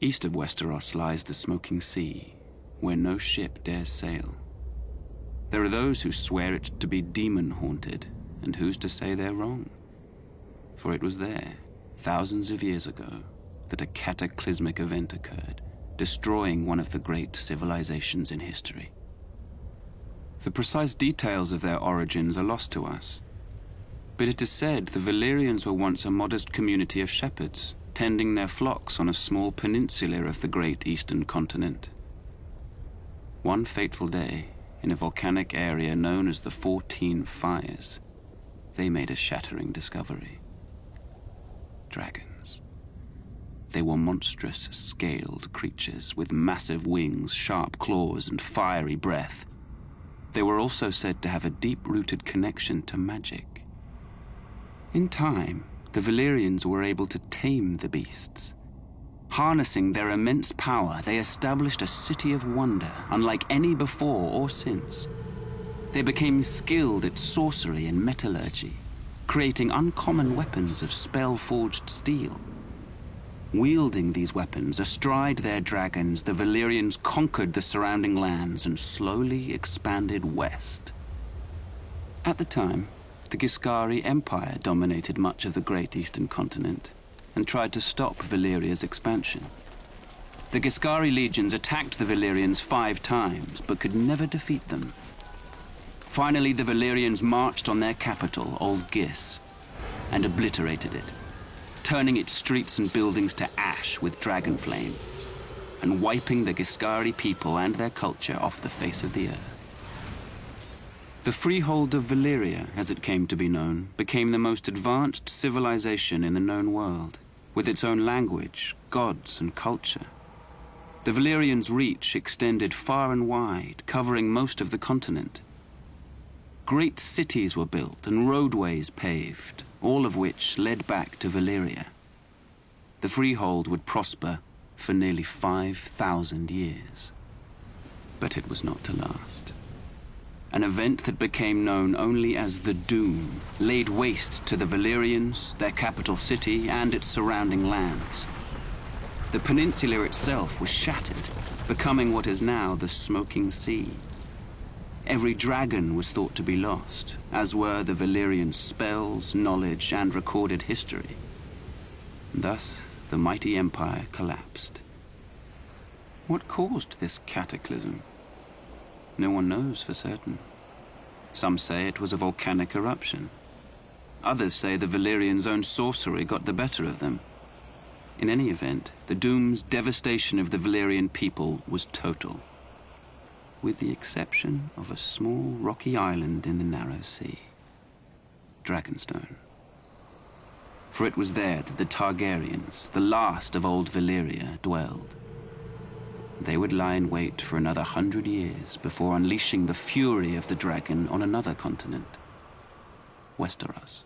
East of Westeros lies the smoking sea, where no ship dares sail. There are those who swear it to be demon-haunted, and who's to say they're wrong? For it was there, thousands of years ago, that a cataclysmic event occurred, destroying one of the great civilizations in history. The precise details of their origins are lost to us, but it is said the Valyrians were once a modest community of shepherds, tending their flocks on a small peninsula of the great eastern continent. One fateful day, in a volcanic area known as the 14 Fires, they made a shattering discovery. Dragons. They were monstrous, scaled creatures with massive wings, sharp claws, and fiery breath. They were also said to have a deep-rooted connection to magic. In time, the Valyrians were able to tame the beasts. Harnessing their immense power, they established a city of wonder, unlike any before or since. They became skilled at sorcery and metallurgy, creating uncommon weapons of spell-forged steel. Wielding these weapons astride their dragons, the Valyrians conquered the surrounding lands and slowly expanded west. At the time, the Giscari Empire dominated much of the great eastern continent and tried to stop Valyria's expansion. The Giscari legions attacked the Valyrians 5 times, but could never defeat them. Finally, the Valyrians marched on their capital, Old Gis, and obliterated it, turning its streets and buildings to ash with dragon flame, and wiping the Giscari people and their culture off the face of the earth. The freehold of Valyria, as it came to be known, became the most advanced civilization in the known world, with its own language, gods, and culture. The Valyrians' reach extended far and wide, covering most of the continent. Great cities were built and roadways paved, all of which led back to Valyria. The freehold would prosper for nearly 5,000 years. But it was not to last. An event that became known only as the Doom laid waste to the Valyrians, their capital city, and its surrounding lands. The peninsula itself was shattered, becoming what is now the Smoking Sea. Every dragon was thought to be lost, as were the Valyrian spells, knowledge, and recorded history. Thus, the mighty empire collapsed. What caused this cataclysm? No one knows for certain. Some say it was a volcanic eruption. Others say the Valyrians' own sorcery got the better of them. In any event, the Doom's devastation of the Valyrian people was total, with the exception of a small rocky island in the narrow sea, Dragonstone. For it was there that the Targaryens, the last of old Valyria, dwelled. They would lie in wait for another 100 years before unleashing the fury of the dragon on another continent, Westeros.